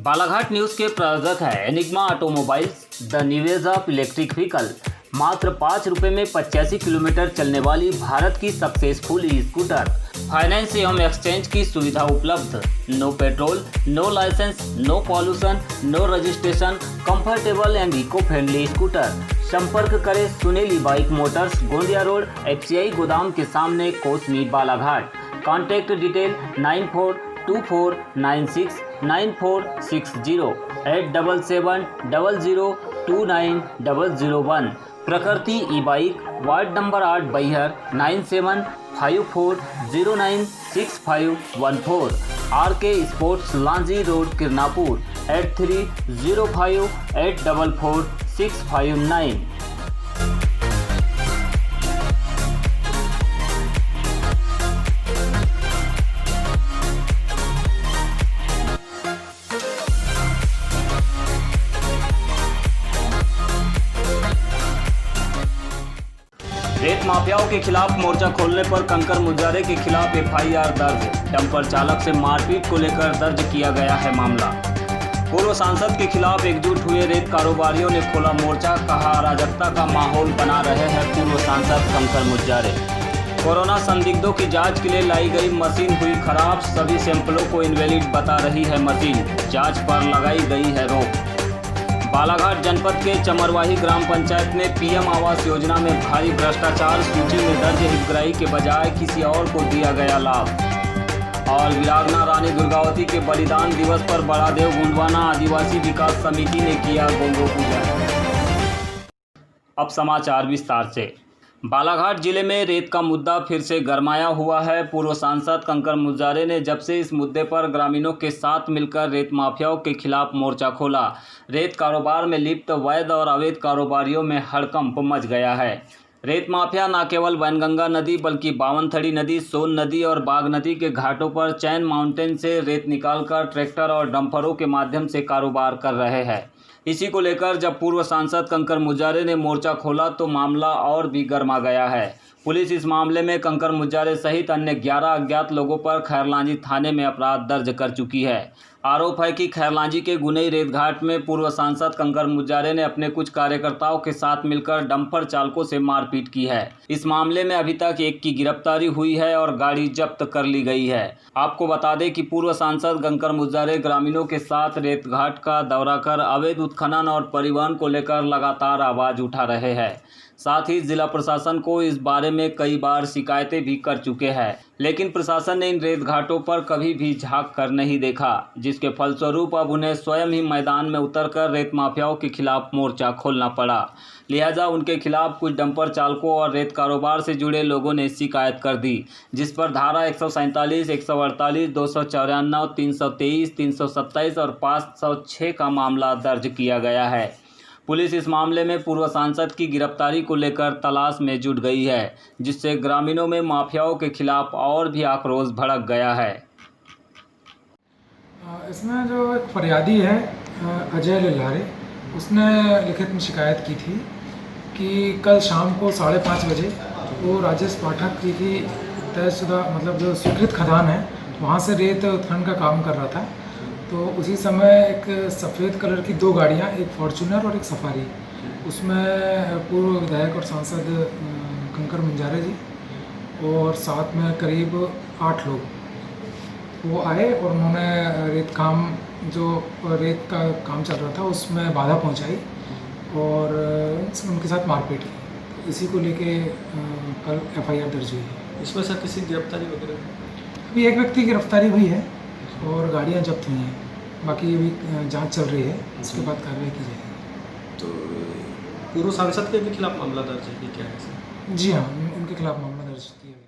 Balaghat news के प्रायोजक है Enigma automobiles, the new age of electric vehicle. मात्र 5 रुपये में 85 किलोमीटर चलने वाली भारत की सक्सेसफुल ई स्कूटर। फाइनेंस एवं एक्सचेंज की सुविधा उपलब्ध। No petrol, no licence, no pollution, no registration, comfortable and eco friendly scooter. संपर्क करें Suneli bike motors, Gondia road, FCI गोदाम के सामने, Kosmi, Balaghat. Contact detail 9424969460 8770029001। Prakriti e bike, ward number 8 Baihar 9754096514। RK sports Lanji road Kirnapur 8305844659। रेत माफियाओं के खिलाफ मोर्चा खोलने पर कंकर मुजारे के खिलाफ FIR दर्ज। डंपर चालक से मारपीट को लेकर दर्ज किया गया है मामला। पूर्व सांसद के खिलाफ एकजुट हुए रेत कारोबारियों ने खोला मोर्चा, कहा अराजकता का माहौल बना रहे हैं पूर्व सांसद कंकर मुजारे। कोरोना संदिग्धों की जांच के लिए लाई गई मशीन हुई खराब, सभी सैंपलों को इनवैलिड बता रही है मशीन, जाँच पर लगाई गई है रोक। बालाघाट जनपद के चमरवाही ग्राम पंचायत में PM आवास योजना में भारी भ्रष्टाचार, सूची में दर्ज हितग्राही के बजाय किसी और को दिया गया लाभ। और वीरांगना रानी दुर्गावती के बलिदान दिवस पर बड़ादेव गुंडवाना आदिवासी विकास समिति ने किया गंगो पूजन। अब समाचार विस्तार से। बालाघाट जिले में रेत का मुद्दा फिर से गरमाया हुआ है। पूर्व सांसद कंकर मुजारे ने जब से इस मुद्दे पर ग्रामीणों के साथ मिलकर रेत माफियाओं के खिलाफ मोर्चा खोला, रेत कारोबार में लिप्त वैध और अवैध कारोबारियों में हड़कंप मच गया है। रेत माफिया न केवल वैनगंगा नदी बल्कि बावनथड़ी नदी, सोन नदी और बाग नदी के घाटों पर चैन माउंटेन से रेत निकालकर ट्रैक्टर और डंपरों के माध्यम से कारोबार कर रहे हैं। इसी को लेकर जब पूर्व सांसद कंकर मुजारे ने मोर्चा खोला तो मामला और भी गर्मा गया है। पुलिस इस मामले में कंकर मुजारे सहित अन्य 11 अज्ञात लोगों पर खैरलांजी थाने में अपराध दर्ज कर चुकी है। आरोप है कि खैरलांजी के गुनई रेत घाट में पूर्व सांसद कंकर मुजारे ने अपने कुछ कार्यकर्ताओं के साथ मिलकर डंपर चालकों से मारपीट की है। इस मामले में अभी तक एक की गिरफ्तारी हुई है और गाड़ी जब्त कर ली गई है। आपको बता दें कि पूर्व सांसद कंकर मुजारे ग्रामीणों के साथ रेत घाट का दौरा कर अवैध उत्खनन और परिवहन को लेकर लगातार आवाज उठा रहे हैं। साथ ही जिला प्रशासन को इस बारे में कई बार शिकायतें भी कर चुके हैं, लेकिन प्रशासन ने इन रेत घाटों पर कभी भी झांक कर नहीं देखा, जिसके फलस्वरूप अब उन्हें स्वयं ही मैदान में उतरकर रेत माफियाओं के खिलाफ मोर्चा खोलना पड़ा। लिहाजा उनके खिलाफ कुछ डंपर चालकों और रेत कारोबार से जुड़े लोगों ने शिकायत कर दी, जिस पर धारा 147, 148, 294, 323, 327 और 506 का मामला दर्ज किया गया है। पुलिस इस मामले में पूर्व सांसद की गिरफ्तारी को लेकर तलाश में जुट गई है, जिससे ग्रामीणों में माफियाओं के खिलाफ और भी आक्रोश भड़क गया है। इसमें जो एक फरियादी है अजय लल्हारे, उसने लिखित में शिकायत की थी कि कल शाम को 5:30 बजे वो राजेश पाठक की तयशुदा मतलब जो स्वीकृत खदान है वहाँ से रेत उत्खनन का काम कर रहा था। तो उसी समय एक सफ़ेद कलर की 2 गाड़ियाँ, एक फॉर्चूनर और एक सफारी, उसमें पूर्व विधायक और सांसद कंकर मुजारे जी और साथ में करीब 8 लोग वो आए और उन्होंने रेत का काम चल रहा था उसमें बाधा पहुंचाई और उनके साथ मारपीट की। इसी को लेके कल FIR दर्ज हुई है। इसमें सर किसी गिरफ्तारी वगैरह? अभी एक व्यक्ति की गिरफ्तारी हुई है और गाड़ियाँ जब्त हुई हैं। बाकी अभी जांच चल रही है, इसके बाद कार्रवाई की जाएगी। तो पूर्व सांसद के भी खिलाफ मामला दर्ज है कि क्या है सर? जी हाँ, उनके खिलाफ मामला दर्ज किया गया।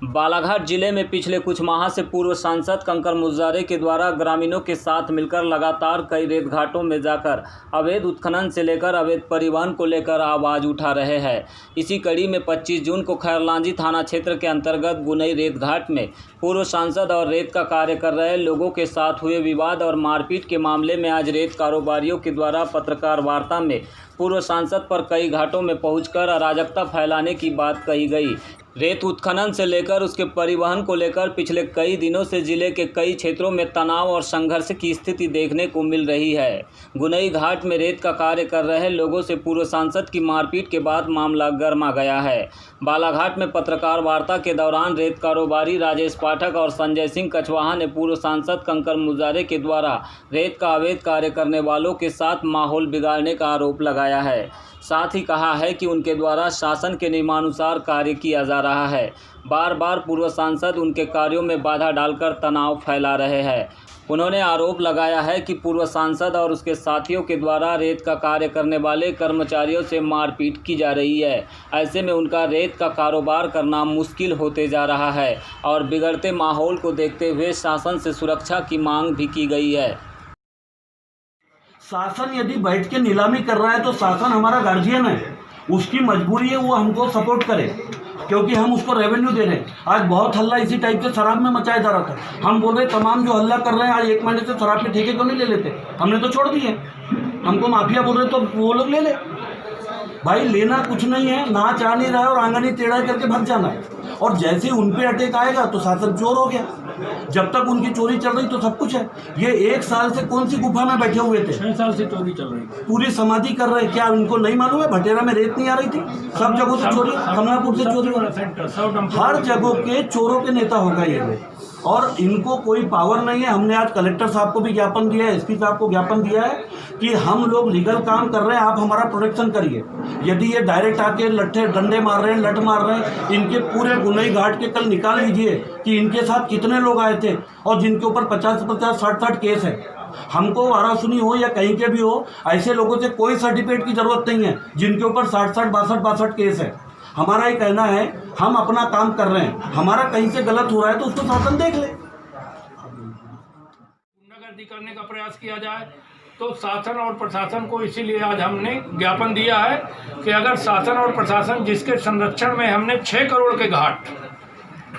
बालाघाट जिले में पिछले कुछ माह से पूर्व सांसद कंकर मुजारे के द्वारा ग्रामीणों के साथ मिलकर लगातार कई रेत घाटों में जाकर अवैध उत्खनन से लेकर अवैध परिवहन को लेकर आवाज़ उठा रहे हैं। इसी कड़ी में 25 जून को खैरलांजी थाना क्षेत्र के अंतर्गत गुनई रेत घाट में पूर्व सांसद और रेत का कार्य कर रहे लोगों के साथ हुए विवाद और मारपीट के मामले में आज रेत कारोबारियों के द्वारा पत्रकार वार्ता में पूर्व सांसद पर कई घाटों में पहुंचकर अराजकता फैलाने की बात कही गई। रेत उत्खनन से लेकर उसके परिवहन को लेकर पिछले कई दिनों से जिले के कई क्षेत्रों में तनाव और संघर्ष की स्थिति देखने को मिल रही है। गुनई घाट में रेत का कार्य कर रहे लोगों से पूर्व सांसद की मारपीट के बाद मामला गर्मा गया है। बालाघाट में पत्रकार वार्ता के दौरान रेत कारोबारी राजेश पाठक और संजय सिंह कछवाहा ने पूर्व सांसद कंकर मुजारे के द्वारा रेत का अवैध कार्य करने वालों के साथ माहौल बिगाड़ने का आरोप लगाया है। साथ ही कहा है कि उनके द्वारा शासन के नियमानुसार कार्य किया जा रहा है। बार बार पूर्व सांसद उनके कार्यों में बाधा डालकर तनाव फैला रहे हैं। उन्होंने आरोप लगाया है कि पूर्व सांसद और उसके साथियों के द्वारा रेत का कार्य करने वाले कर्मचारियों से मारपीट की जा रही है। ऐसे में उनका रेत का कारोबार करना मुश्किल होते जा रहा है और बिगड़ते माहौल को देखते हुए शासन से सुरक्षा की मांग भी की गई है। शासन यदि बैठ के नीलामी कर रहा है तो शासन हमारा गार्जियन है, उसकी मजबूरी है वो हमको सपोर्ट करे, क्योंकि हम उसको रेवेन्यू दे रहे हैं। आज बहुत हल्ला इसी टाइप से शराब में मचाया जा रहा था। हम बोल रहे तमाम जो हल्ला कर रहे हैं आज 1 महीने से शराब के ठेके क्यों नहीं ले लेते, हमने तो छोड़ दिए। हमको माफिया बोल रहे तो वो लोग ले ले भाई, लेना कुछ नहीं है, ना चाह नहीं रहा है और आंगनी टेढ़ा करके भाग जाना है। और जैसे ही उन पे अटैक आएगा तो शासन चोर हो गया। जब तक उनकी चोरी चल रही तो सब कुछ है। ये 1 साल से कौन सी गुफा में बैठे हुए थे, 6 साल से चोरी चल रही है, पूरी समाधि कर रहे। क्या उनको नहीं मालूम है भटेरा में रेत नहीं आ रही थी? सब जगहों से चोरी, कमलापुर से चोरी हो रहा, हर जगह के चोरों के नेता होगा ये। और इनको कोई पावर नहीं है। हमने आज कलेक्टर साहब को भी ज्ञापन दिया है, एसपी साहब को ज्ञापन दिया है कि हम लोग लीगल काम कर रहे हैं, आप हमारा प्रोटेक्शन करिए। यदि ये डायरेक्ट आके लट्ठे डंडे मार रहे हैं, लठ मार रहे हैं, इनके पूरे गुनई घाट के कल निकाल लीजिए कि इनके साथ कितने लोग आए थे और जिनके ऊपर 50-50, 60-60 केस है। हमको वारासुनी हो या कहीं के भी हो, ऐसे लोगों से कोई सर्टिफिकेट की जरूरत नहीं है जिनके ऊपर 60-60, 62-62 केस है। हमारा ये कहना है हम अपना काम कर रहे हैं, हमारा कहीं से गलत हो रहा है तो उसको शासन देख ले। गुंडागर्दी करने का प्रयास किया जाए तो शासन और प्रशासन को इसीलिए आज हमने ज्ञापन दिया है कि अगर शासन और प्रशासन जिसके संरक्षण में हमने 6 करोड़ के घाट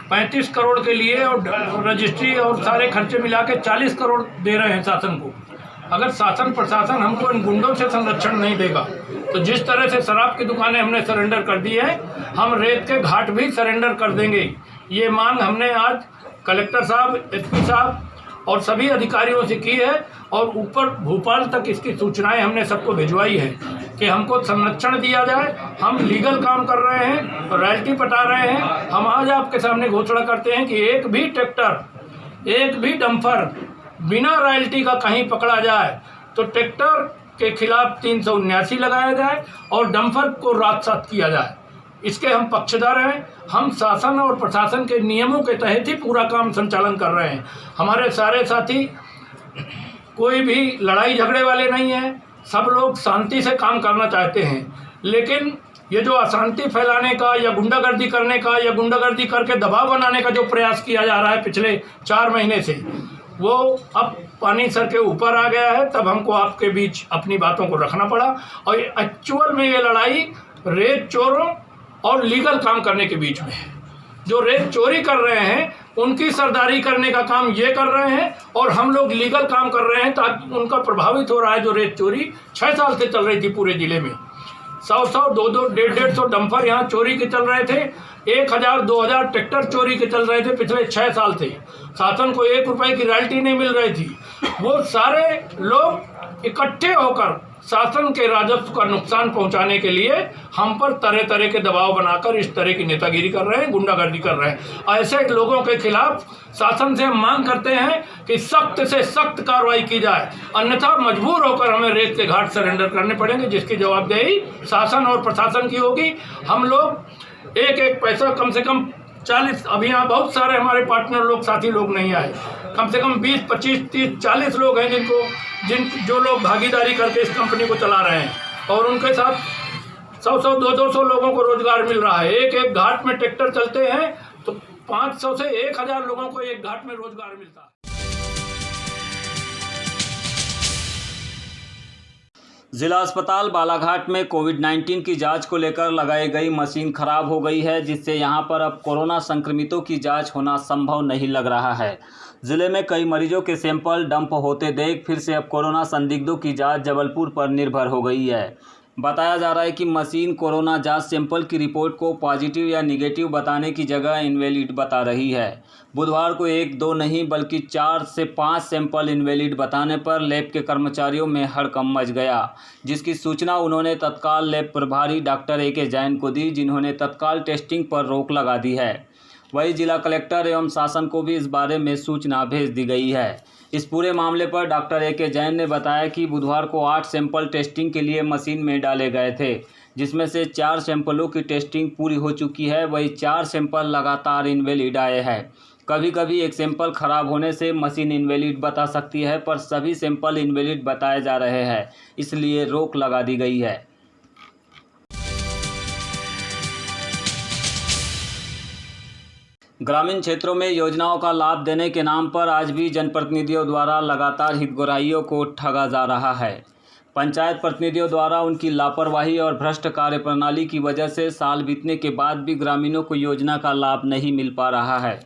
35 करोड़ के लिए और रजिस्ट्री और सारे खर्चे मिला के 40 करोड़ दे रहे हैं शासन को, अगर शासन प्रशासन हमको इन गुंडों से संरक्षण नहीं देगा तो जिस तरह से शराब की दुकानें हमने सरेंडर कर दी है, हम रेत के घाट भी सरेंडर कर देंगे। ये मांग हमने आज कलेक्टर साहब, एसपी साहब और सभी अधिकारियों से की है और ऊपर भोपाल तक इसकी सूचनाएं हमने सबको भिजवाई है कि हमको संरक्षण दिया जाए। हम लीगल काम कर रहे हैं, रॉयल्टी पटा रहे हैं। हम आज आपके सामने घोषणा करते हैं कि एक भी ट्रैक्टर, एक भी डंपर बिना रॉयल्टी का कहीं पकड़ा जाए तो ट्रैक्टर के खिलाफ 379 लगाया जाए और डंपर को राजसात किया जाए। इसके हम पक्षधर हैं। हम शासन और प्रशासन के नियमों के तहत ही पूरा काम संचालन कर रहे हैं। हमारे सारे साथी कोई भी लड़ाई झगड़े वाले नहीं हैं, सब लोग शांति से काम करना चाहते हैं। लेकिन ये जो अशांति फैलाने का या गुंडागर्दी करने का या गुंडागर्दी करके दबाव बनाने का जो प्रयास किया जा रहा है पिछले 4 महीने से, वो अब पानी सर के ऊपर आ गया है। तब हमको आपके बीच अपनी बातों को रखना पड़ा और एक्चुअल में ये लड़ाई रेत चोरों और लीगल काम करने के बीच में है। जो रेत चोरी कर रहे हैं उनकी सरदारी करने का काम ये कर रहे हैं और हम लोग लीगल काम कर रहे हैं ताकि उनका प्रभावित हो रहा है। जो रेत चोरी 6 साल से चल रही थी पूरे ज़िले में, 100-100, 200, 150-150 डंपर यहाँ चोरी के चल रहे थे, 1000-2000 ट्रैक्टर चोरी के चल रहे थे पिछले 6 साल से। शासन को 1 रुपए की रॉयल्टी नहीं मिल रही थी। वो सारे लोग इकट्ठे होकर शासन के राजस्व का नुकसान पहुंचाने के लिए हम पर तरह तरह के दबाव बनाकर इस तरह की नेतागिरी कर रहे हैं, गुंडागर्दी कर रहे हैं। ऐसे लोगों के खिलाफ शासन से हम मांग करते हैं कि सख्त से सख्त कार्रवाई की जाए, अन्यथा मजबूर होकर हमें रेत के घाट सरेंडर करने पड़ेंगे, जिसकी जवाबदेही शासन और प्रशासन की होगी। हम लोग एक पैसा कम से कम 40, अभी यहाँ बहुत सारे हमारे पार्टनर लोग, साथी लोग नहीं आए, कम से कम 20, 25, 30, 40 लोग हैं जो लोग भागीदारी करके इस कंपनी को चला रहे हैं और उनके साथ 100-100, 200 लोगों को रोजगार मिल रहा है। एक घाट में ट्रैक्टर चलते हैं तो 500 से 1000 लोगों को एक घाट में रोजगार मिलता है। जिला अस्पताल बालाघाट में कोविड-19 की जांच को लेकर लगाई गई मशीन खराब हो गई है, जिससे यहां पर अब कोरोना संक्रमितों की जांच होना संभव नहीं लग रहा है। जिले में कई मरीजों के सैंपल डंप होते देख फिर से अब कोरोना संदिग्धों की जांच जबलपुर पर निर्भर हो गई है। बताया जा रहा है कि मशीन कोरोना जांच सैंपल की रिपोर्ट को पॉजिटिव या निगेटिव बताने की जगह इनवैलिड बता रही है। बुधवार को 1-2 नहीं बल्कि 4 से 5 सैंपल इनवैलिड बताने पर लैब के कर्मचारियों में हड़कंप मच गया, जिसकी सूचना उन्होंने तत्काल लैब प्रभारी डॉक्टर ए के जैन को दी, जिन्होंने तत्काल टेस्टिंग पर रोक लगा दी है। वहीं जिला कलेक्टर एवं शासन को भी इस बारे में सूचना भेज दी गई है। इस पूरे मामले पर डॉक्टर ए के जैन ने बताया कि बुधवार को 8 सैंपल टेस्टिंग के लिए मशीन में डाले गए थे, जिसमें से 4 सैंपलों की टेस्टिंग पूरी हो चुकी है। वहीं 4 सैंपल लगातार इनवैलिड आए हैं। कभी कभी एक सैंपल खराब होने से मशीन इनवैलिड बता सकती है, पर सभी सैंपल इनवैलिड बताए जा रहे हैं, इसलिए रोक लगा दी गई है। ग्रामीण क्षेत्रों में योजनाओं का लाभ देने के नाम पर आज भी जनप्रतिनिधियों द्वारा लगातार हितग्राहियों को ठगा जा रहा है। पंचायत प्रतिनिधियों द्वारा उनकी लापरवाही और भ्रष्ट कार्यप्रणाली की वजह से साल बीतने के बाद भी ग्रामीणों को योजना का लाभ नहीं मिल पा रहा है।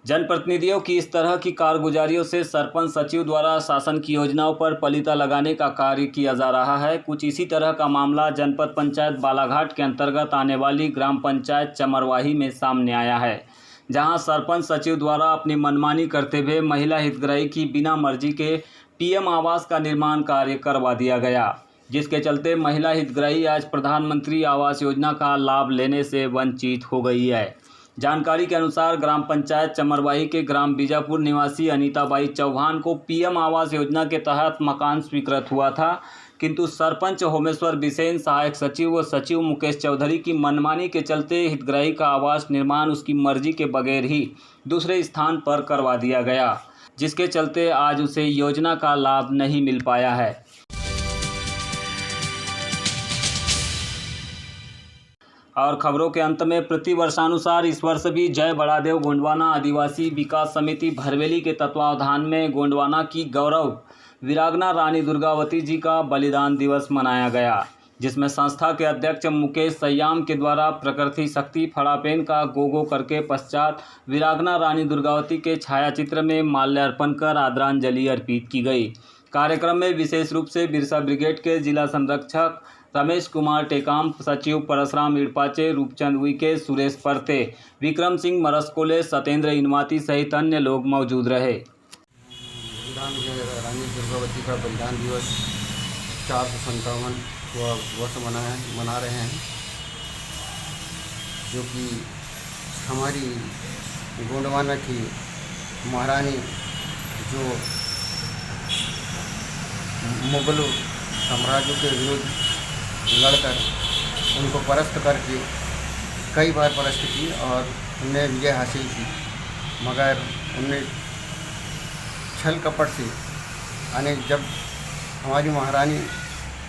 जनप्रतिनिधियों की इस तरह की कारगुजारियों से सरपंच सचिव द्वारा शासन की योजनाओं पर पलीता लगाने का कार्य किया जा रहा है। कुछ इसी तरह का मामला जनपद पंचायत बालाघाट के अंतर्गत आने वाली ग्राम पंचायत चमरवाही में सामने आया है, जहां सरपंच सचिव द्वारा अपनी मनमानी करते हुए महिला हितग्राही की बिना मर्जी के पीएम आवास का निर्माण कार्य करवा दिया गया, जिसके चलते महिला हितग्राही आज प्रधानमंत्री आवास योजना का लाभ लेने से वंचित हो गई है। जानकारी के अनुसार ग्राम पंचायत चमरवाही के ग्राम बीजापुर निवासी अनीताबाई चौहान को पीएम आवास योजना के तहत मकान स्वीकृत हुआ था, किंतु सरपंच होमेश्वर बिसेन, सहायक सचिव व सचिव मुकेश चौधरी की मनमानी के चलते हितग्राही का आवास निर्माण उसकी मर्जी के बगैर ही दूसरे स्थान पर करवा दिया गया, जिसके चलते आज उसे योजना का लाभ नहीं मिल पाया है। और खबरों के अंत में प्रतिवर्षानुसार इस वर्ष भी जय बड़ादेव गोंडवाना आदिवासी विकास समिति भरवेली के तत्वावधान में गोंडवाना की गौरव वीरांगना रानी दुर्गावती जी का बलिदान दिवस मनाया गया, जिसमें संस्था के अध्यक्ष मुकेश सयाम के द्वारा प्रकृति शक्ति फड़ापेन का गोगो करके पश्चात वीरांगना रानी दुर्गावती के छायाचित्र में माल्यार्पण कर आदरांजलि अर्पित की गई। कार्यक्रम में विशेष रूप से बिरसा ब्रिगेड के जिला संरक्षक रमेश कुमार टेकाम, सचिव परशुराम इड़पाचे, रूपचंद उइके, सुरेश परते, विक्रम सिंह मरस्कोले, सत्येंद्र इनवाती सहित अन्य लोग मौजूद रहे। रानी दुर्गावती का बलिदान दिवस 457वां वर्ष मना रहे हैं, जो कि हमारी गोंडवाना की महारानी जो मुगलों साम्राज्यों के विरुद्ध लड़कर उनको परास्त करके कई बार परास्त की और उन्हें विजय हासिल की, मगर उन्हें छल कपट से जब हमारी महारानी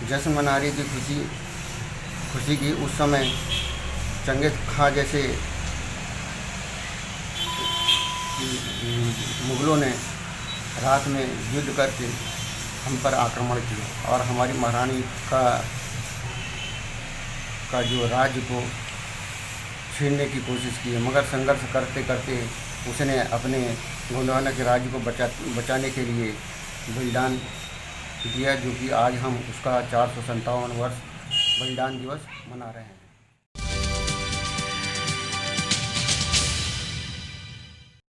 जश्न मना रही थी खुशी की, उस समय चंगेज खां जैसे मुगलों ने रात में युद्ध करके हम पर आक्रमण किया और हमारी महारानी का जो राज्य को छीनने की कोशिश की है, मगर संघर्ष करते करते उसने अपने गोंडवाना के राज्य को बचाने के लिए बलिदान दिया, जो कि आज हम उसका 457 वर्ष बलिदान दिवस मना रहे हैं।